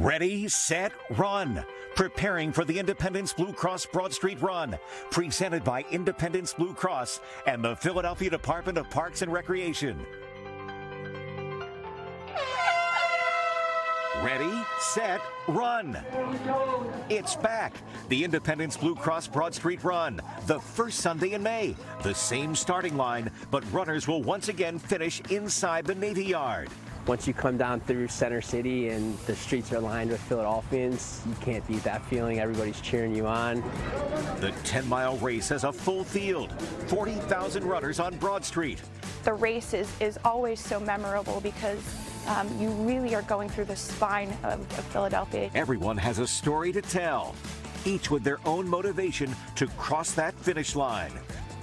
Ready, set, run. Preparing for the Independence Blue Cross Broad Street Run, presented by Independence Blue Cross and the Philadelphia Department of Parks and Recreation. Ready, set, run. It's back. The Independence Blue Cross Broad Street Run, the first Sunday in May. The same starting line, but runners will once again finish inside the Navy Yard. Once you come down through Center City and the streets are lined with Philadelphians, you can't beat that feeling. Everybody's cheering you on. The 10-mile race has a full field, 40,000 runners on Broad Street. The race is always so memorable because you really are going through the spine of Philadelphia. Everyone has a story to tell, each with their own motivation to cross that finish line.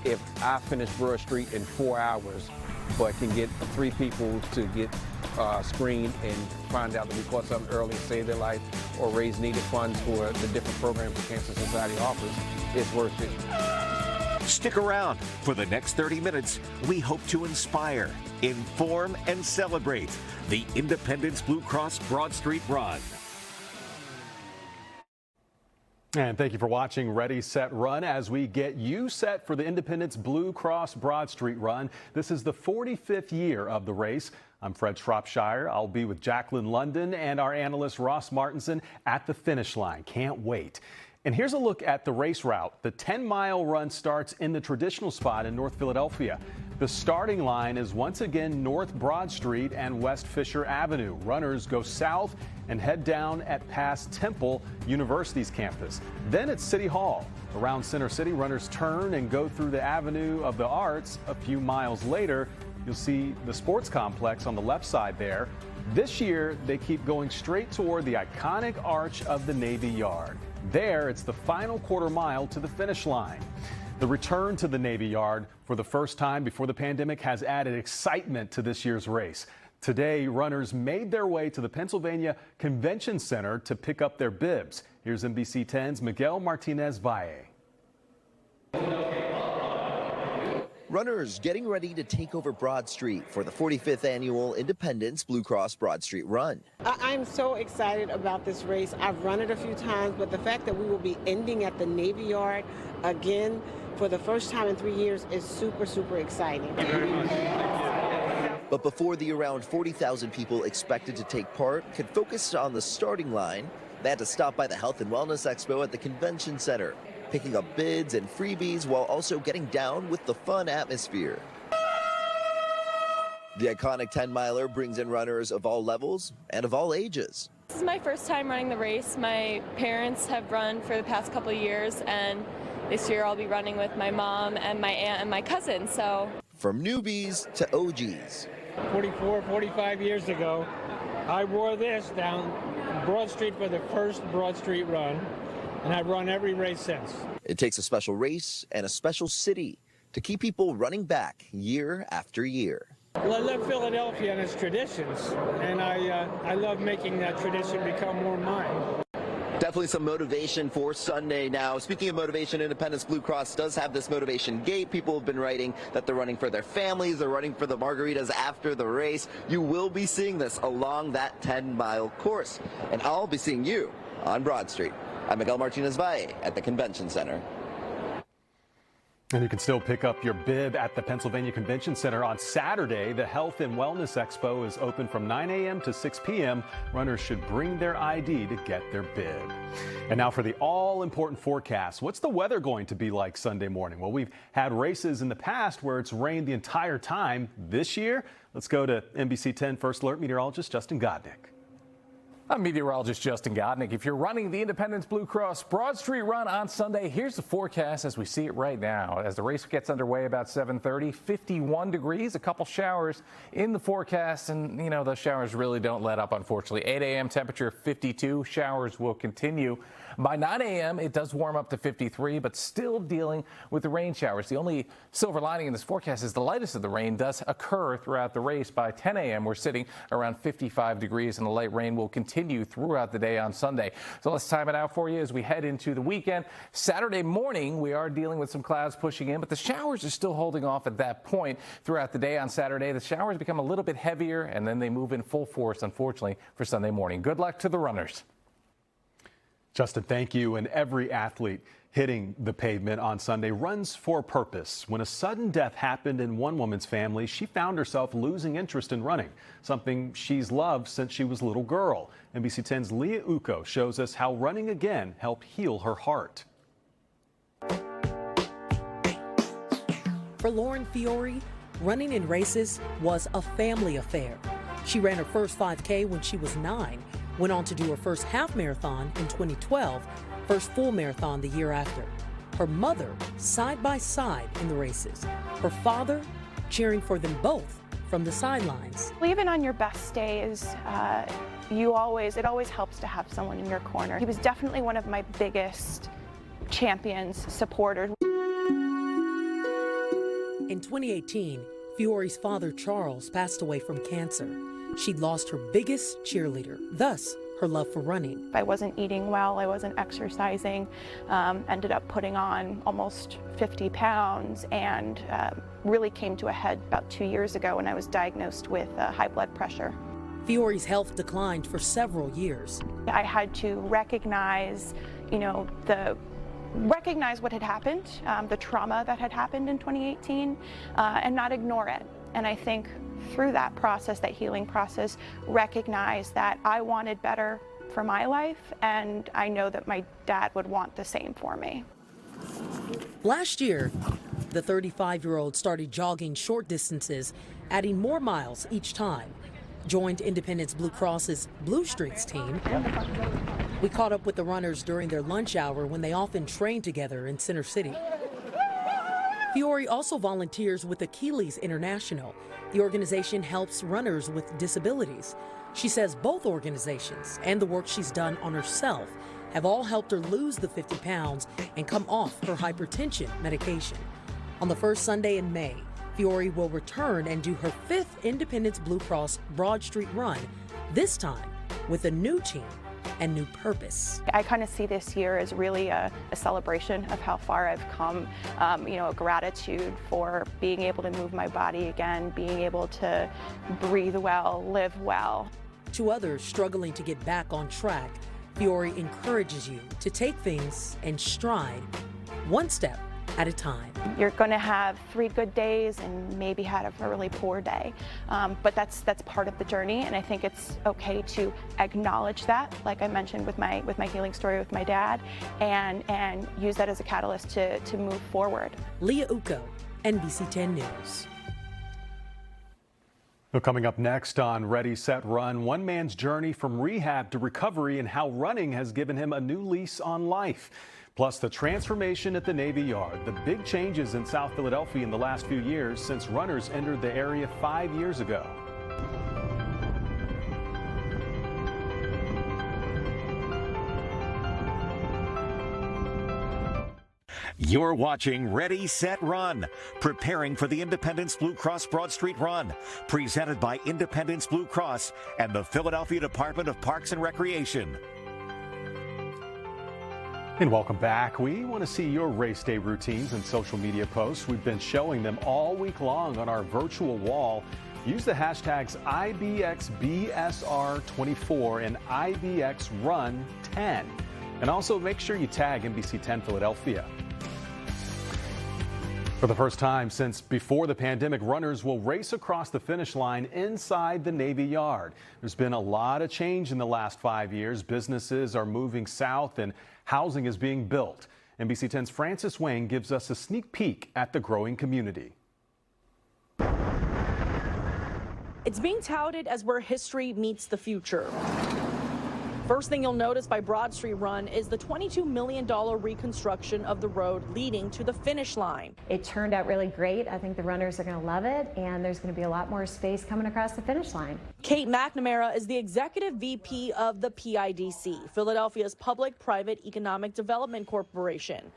If I finish Broad Street in 4 hours, but can get 3 people to get screened and find out that we caught something early and save their life or raise needed funds for the different programs that Cancer Society offers, it's worth it. Stick around. For the next 30 minutes, we hope to inspire, inform, and celebrate the Independence Blue Cross Broad Street Run. And thank you for watching Ready, Set, Run as we get you set for the Independence Blue Cross Broad Street Run. This is the 45th year of the race. I'm Fred Shropshire. I'll be with Jacqueline London and our analyst Ross Martinson at the finish line. Can't wait. And here's a look at the race route. The 10-mile run starts in the traditional spot in North Philadelphia. The starting line is once again North Broad Street and West Fisher Avenue. Runners go south and head down at past Temple University's campus. Then it's City Hall. Around Center City, runners turn and go through the Avenue of the Arts. A few miles later, you'll see the sports complex on the left side there. This year, they keep going straight toward the iconic arch of the Navy Yard. There, it's the final quarter mile to the finish line. The return to the Navy Yard for the first time before the pandemic has added excitement to this year's race. Today, runners made their way to the Pennsylvania Convention Center to pick up their bibs. Here's NBC 10's Miguel Martinez Valle. Runners getting ready to take over Broad Street for the 45th annual Independence Blue Cross Broad Street Run. I'm so excited about this race. I've run it a few times, but the fact that we will be ending at the Navy Yard again for the first time in 3 years is super, super exciting. Thank you very much. But before the around 40,000 people expected to take part could focus on the starting line, they had to stop by the Health and Wellness Expo at the Convention Center, picking up bids and freebies while also getting down with the fun atmosphere. The iconic 10-miler brings in runners of all levels and of all ages. This is my first time running the race. My parents have run for the past couple of years, and this year I'll be running with my mom and my aunt and my cousin. So from newbies to OGs. 44, 45 years ago, I wore this down Broad Street for the first Broad Street Run, and I've run every race since. It takes a special race and a special city to keep people running back year after year. Well, I love Philadelphia and its traditions, and I love making that tradition become more mine. Definitely some motivation for Sunday now. Speaking of motivation, Independence Blue Cross does have this motivation gate. People have been writing that they're running for their families, they're running for the margaritas after the race. You will be seeing this along that 10-mile course, and I'll be seeing you on Broad Street. I'm Miguel Martinez Valle at the Convention Center. And you can still pick up your bib at the Pennsylvania Convention Center on Saturday. The Health and Wellness Expo is open from 9 a.m. to 6 p.m. Runners should bring their ID to get their bib. And now for the all-important forecast. What's the weather going to be like Sunday morning? Well, we've had races in the past where it's rained the entire time. This year, let's go to NBC 10 First Alert meteorologist Justin Godnick. I'm meteorologist Justin Godnick. If you're running the Independence Blue Cross Broad Street Run on Sunday, here's the forecast as we see it right now. As the race gets underway about 7:30, 51 degrees, a couple showers in the forecast, and you know those showers really don't let up, unfortunately. 8 a.m. temperature 52, showers will continue. By 9 a.m. it does warm up to 53, but still dealing with the rain showers. The only silver lining in this forecast is the lightest of the rain does occur throughout the race. By 10 a.m. we're sitting around 55 degrees, and the light rain will continue continue throughout the day on Sunday. So let's time it out for you as we head into the weekend. Saturday morning, we are dealing with some clouds pushing in, but the showers are still holding off at that point. Throughout the day on Saturday, the showers become a little bit heavier, and then they move in full force, unfortunately, for Sunday morning. Good luck to the runners. Justin, thank you. And every athlete hitting the pavement on Sunday runs for a purpose. When a sudden death happened in one woman's family, she found herself losing interest in running, something she's loved since she was a little girl. NBC 10's Leah Uko shows us how running again helped heal her heart. For Lauren Fiore, running in races was a family affair. She ran her first 5K when she was 9, went on to do her first half marathon in 2012, first full marathon the year after. Her mother side by side in the races, her father cheering for them both from the sidelines. Even on your best days, it always helps to have someone in your corner. He was definitely one of my biggest champions, supporters. In 2018, Fiore's father, Charles, passed away from cancer. She'd lost her biggest cheerleader, thus her love for running. I wasn't eating well, I wasn't exercising, ended up putting on almost 50 pounds and really came to a head about 2 years ago when I was diagnosed with high blood pressure. Fiore's health declined for several years. I had to recognize, recognize what had happened, the trauma that had happened in 2018, and not ignore it. And I think through that process, that healing process, recognize that I wanted better for my life, and I know that my dad would want the same for me. Last year, the 35-year-old started jogging short distances, adding more miles each time. Joined Independence Blue Cross's Blue Streets team. We caught up with the runners during their lunch hour when they often train together in Center City. Fiore also volunteers with Achilles International. The organization helps runners with disabilities. She says both organizations and the work she's done on herself have all helped her lose the 50 pounds and come off her hypertension medication. On the first Sunday in May, Fiore will return and do her 5th Independence Blue Cross Broad Street Run, this time with a new team and new purpose. I kind of see this year as really a celebration of how far I've come, a gratitude for being able to move my body again, being able to breathe well, live well. To others struggling to get back on track, Fiore encourages you to take things in stride, one step at a time. You're going to have 3 good days and maybe had a really poor day, but that's part of the journey, and I think it's okay to acknowledge that, like I mentioned with my healing story with my dad, and use that as a catalyst to move forward. Leah Uko, NBC 10 News. Well, coming up next on Ready, Set, Run, one man's journey from rehab to recovery and how running has given him a new lease on life. Plus, the transformation at the Navy Yard, the big changes in South Philadelphia in the last few years since runners entered the area 5 years ago. You're watching Ready, Set, Run, preparing for the Independence Blue Cross Broad Street Run, presented by Independence Blue Cross and the Philadelphia Department of Parks and Recreation. And welcome back. We want to see your race day routines and social media posts. We've been showing them all week long on our virtual wall. Use the hashtags IBXBSR24 and IBXRun10. And also make sure you tag NBC 10 Philadelphia. For the first time since before the pandemic, runners will race across the finish line inside the Navy Yard. There's been a lot of change in the last 5 years. Businesses are moving south and housing is being built. NBC 10's Francis Wayne gives us a sneak peek at the growing community. It's being touted as where history meets the future. First thing you'll notice by Broad Street Run is the $22 million reconstruction of the road leading to the finish line. It turned out really great. I think the runners are going to love it, and there's going to be a lot more space coming across the finish line. Kate McNamara is the executive VP of the PIDC, Philadelphia's Public-Private Economic Development Corporation.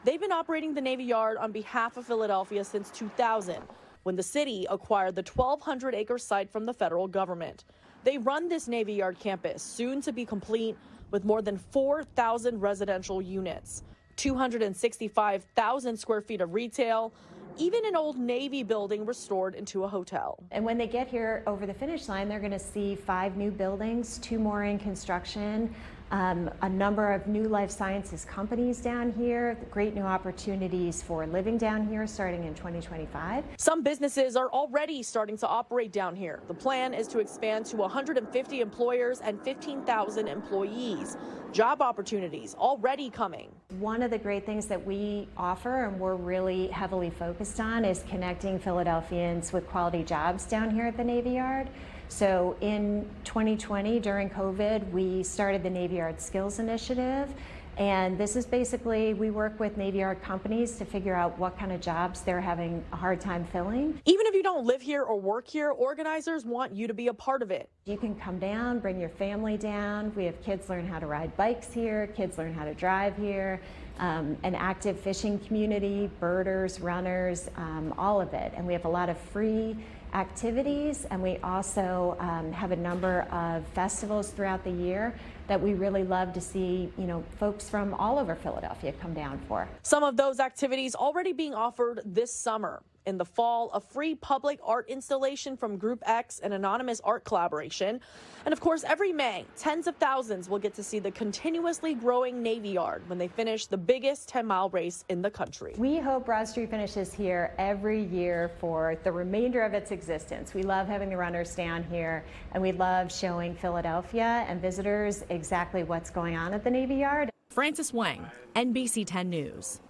They've been operating the Navy Yard on behalf of Philadelphia since 2000, when the city acquired the 1,200-acre site from the federal government. They run this Navy Yard campus, soon to be complete, with more than 4,000 residential units, 265,000 square feet of retail, even an old Navy building restored into a hotel. And when they get here over the finish line, they're going to see 5 new buildings, 2 more in construction, a number of new life sciences companies down here, great new opportunities for living down here starting in 2025. Some businesses are already starting to operate down here. The plan is to expand to 150 employers and 15,000 employees. Job opportunities already coming. One of the great things that we offer and we're really heavily focused on is connecting Philadelphians with quality jobs down here at the Navy Yard. So in 2020, during COVID, we started the Navy Yard Skills Initiative. And this is basically, we work with Navy Yard companies to figure out what kind of jobs they're having a hard time filling. Even if you don't live here or work here, organizers want you to be a part of it. You can come down, bring your family down. We have kids learn how to ride bikes here, kids learn how to drive here, an active fishing community, birders, runners, all of it. And we have a lot of free activities, and we also have a number of festivals throughout the year that we really love to see, folks from all over Philadelphia come down for. Some of those activities already being offered this summer. In the fall, a free public art installation from Group X, an anonymous art collaboration. And of course, every May, tens of thousands will get to see the continuously growing Navy Yard when they finish the biggest 10-mile race in the country. We hope Broad Street finishes here every year for the remainder of its existence. We love having the runners down here, and we love showing Philadelphia and visitors exactly what's going on at the Navy Yard. Frances Wang, NBC 10 News.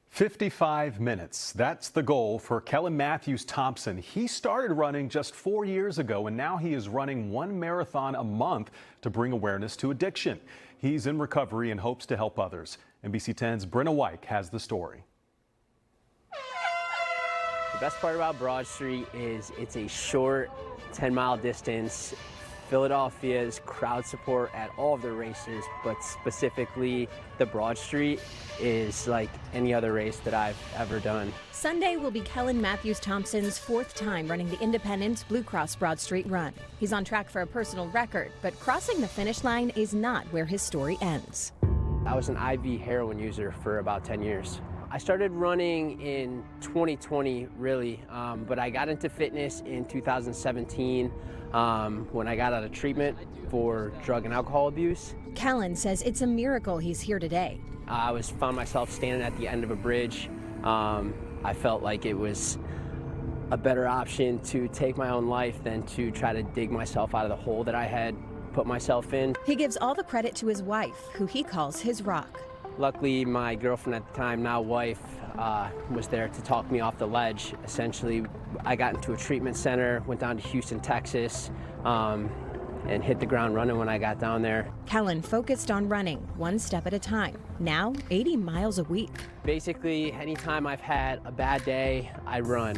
55 minutes. That's the goal for Kellen Matthews Thompson. He started running just 4 years ago, and now he is running 1 marathon a month to bring awareness to addiction. He's in recovery and hopes to help others. NBC 10's Brenna White has the story. The best part about Broad Street is it's a short 10-mile distance. Philadelphia's crowd support at all of the races, but specifically the Broad Street, is like any other race that I've ever done. Sunday will be Kellen Matthews Thompson's 4th time running the Independence Blue Cross Broad Street Run. He's on track for a personal record, but crossing the finish line is not where his story ends. I was an IV heroin user for about 10 years. I started running in 2020, really, but I got into fitness in 2017 when I got out of treatment for drug and alcohol abuse. Kellen says it's a miracle he's here today. I found myself standing at the end of a bridge. I felt like it was a better option to take my own life than to try to dig myself out of the hole that I had put myself in. He gives all the credit to his wife, who he calls his rock. Luckily, my girlfriend at the time, now wife, was there to talk me off the ledge. Essentially, I got into a treatment center, went down to Houston, Texas, and hit the ground running when I got down there. Kellen focused on running 1 step at a time, now 80 miles a week. Basically, anytime I've had a bad day, I run.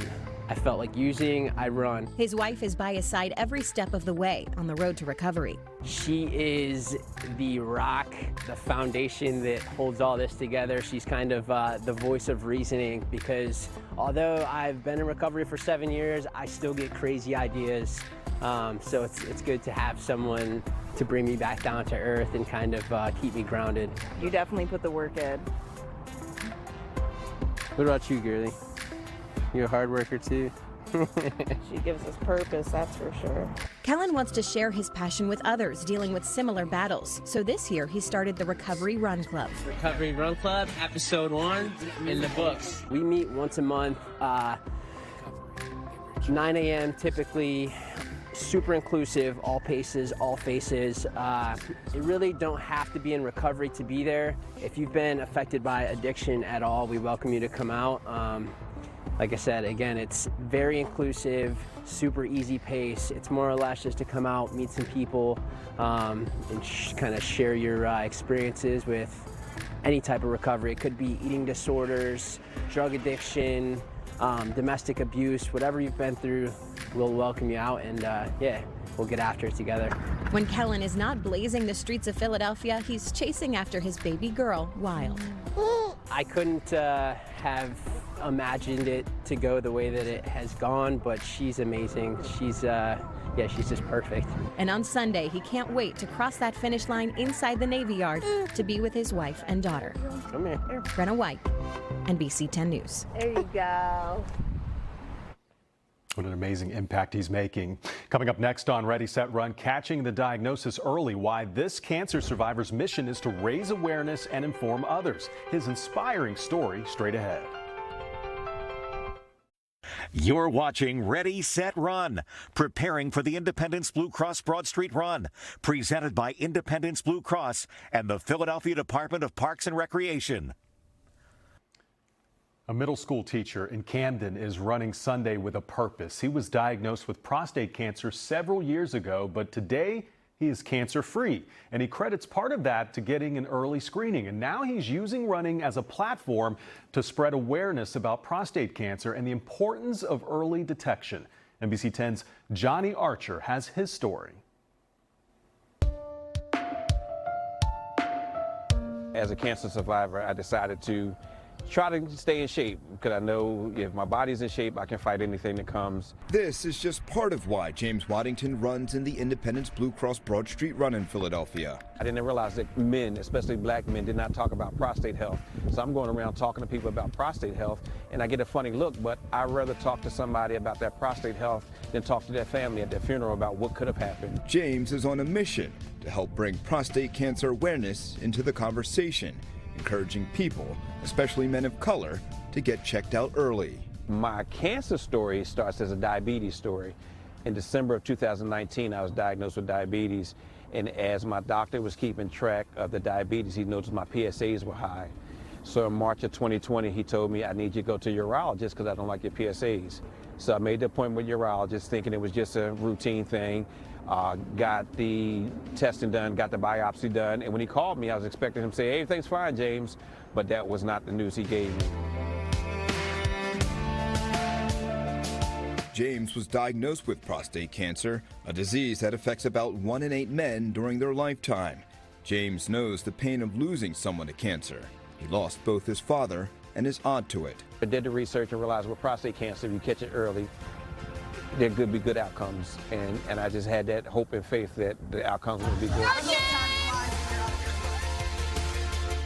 I felt like using, I run. His wife is by his side every step of the way on the road to recovery. She is the rock, the foundation that holds all this together. She's kind of the voice of reasoning, because although I've been in recovery for 7 years, I still get crazy ideas. So it's good to have someone to bring me back down to earth and kind of keep me grounded. You definitely put the work in. What about you, Girly? You're a hard worker too. She gives us purpose, that's for sure. Kellen wants to share his passion with others dealing with similar battles. So this year he started the Recovery Run Club. Recovery Run Club, episode 1 in the books. We meet once a month, 9 a.m. typically. Super inclusive, all paces, all faces. You really don't have to be in recovery to be there. If you've been affected by addiction at all, we welcome you to come out. Like I said, again, it's very inclusive, super easy pace. It's more or less just to come out, meet some people, and kind of share your experiences with any type of recovery. It could be eating disorders, drug addiction, domestic abuse, whatever you've been through, we'll welcome you out, and yeah, we'll get after it together. When Kellen is not blazing the streets of Philadelphia, he's chasing after his baby girl, Wild. I couldn't have imagined it to go the way that it has gone, but she's amazing. She's just perfect. And on Sunday, he can't wait to cross that finish line inside the Navy Yard to be with his wife and daughter. Come here. Brenna White, NBC 10 News. There you go. What an amazing impact he's making. Coming up next on Ready, Set, Run, catching the diagnosis early, why this cancer survivor's mission is to raise awareness and inform others. His inspiring story straight ahead. You're watching Ready, Set, Run, preparing for the Independence Blue Cross Broad Street Run, presented by Independence Blue Cross and the Philadelphia Department of Parks and Recreation. A middle school teacher in Camden is running Sunday with a purpose. He was diagnosed with prostate cancer several years ago, but today he is cancer-free. And he credits part of that to getting an early screening. And now he's using running as a platform to spread awareness about prostate cancer and the importance of early detection. NBC 10's Johnny Archer has his story. As a cancer survivor, I decided to try to stay in shape because I know if my body's in shape, I can fight anything that comes. This is just part of why James Waddington runs in the Independence Blue Cross Broad Street Run in Philadelphia. I didn't realize that men, especially black men, did not talk about prostate health. So I'm going around talking to people about prostate health, and I get a funny look, but I'd rather talk to somebody about that prostate health than talk to their family at their funeral about what could have happened. James is on a mission to help bring prostate cancer awareness into the conversation, encouraging people, especially men of color, to get checked out early. My cancer story starts as a diabetes story. In December of 2019, I was diagnosed with diabetes, and as my doctor was keeping track of the diabetes, he noticed my PSAs were high. So in March of 2020, he told me, I need you to go to a urologist because I don't like your PSAs. So I made the appointment with a urologist thinking it was just a routine thing. Got the testing done, got the biopsy done, and when he called me, I was expecting him to say, hey, everything's fine, James, but that was not the news he gave me. James was diagnosed with prostate cancer, a disease that affects about 1 in 8 men during their lifetime. James knows the pain of losing someone to cancer. He lost both his father and his aunt to it. I did the research and realized with prostate cancer, if you catch it early, there could be good outcomes, and I just had that hope and faith that the outcomes would be good.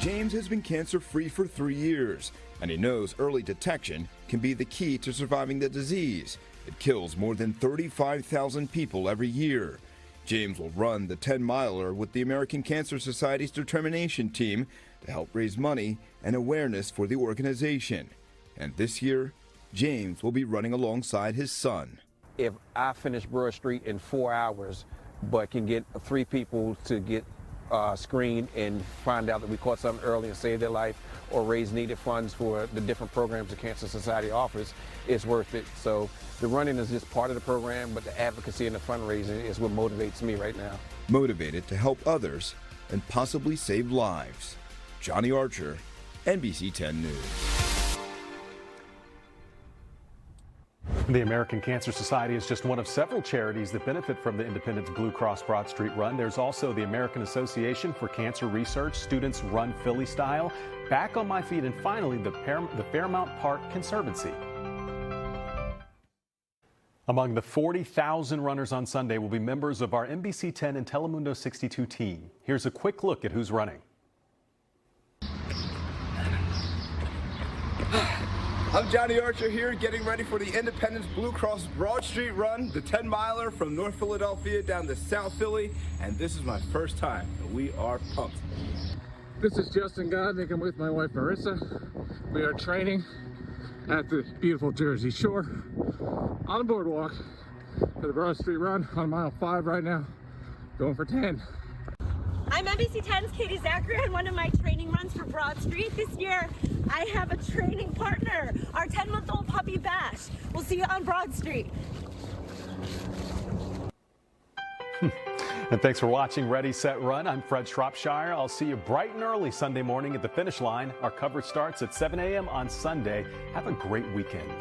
James has been cancer-free for 3 years, and he knows early detection can be the key to surviving the disease. It kills more than 35,000 people every year. James will run the 10-miler with the American Cancer Society's Determination Team to help raise money and awareness for the organization. And this year, James will be running alongside his son. If I finish Broad Street in 4 hours, but can get 3 people to get screened and find out that we caught something early and save their life, or raise needed funds for the different programs the Cancer Society offers, it's worth it. So the running is just part of the program, but the advocacy and the fundraising is what motivates me right now. Motivated to help others and possibly save lives. Johnny Archer, NBC 10 News. The American Cancer Society is just one of several charities that benefit from the Independence Blue Cross Broad Street Run. There's also the American Association for Cancer Research. Students run Philly style. Back on My Feet, and finally, the Fairmount Park Conservancy. Among the 40,000 runners on Sunday will be members of our NBC 10 and Telemundo 62 team. Here's a quick look at who's running. I'm Johnny Archer here, getting ready for the Independence Blue Cross Broad Street Run, the 10-miler from North Philadelphia down to South Philly, and this is my first time, and we are pumped. This is Justin Godnick. I'm with my wife Marissa. We are training at the beautiful Jersey Shore on the boardwalk for the Broad Street Run on mile 5 right now, going for 10. I'm NBC 10's Katie Zachary on one of my training runs for Broad Street. This year, I have a training partner, our 10-month-old puppy Bash. We'll see you on Broad Street. And thanks for watching Ready, Set, Run. I'm Fred Shropshire. I'll see you bright and early Sunday morning at the finish line. Our coverage starts at 7 a.m. on Sunday. Have a great weekend.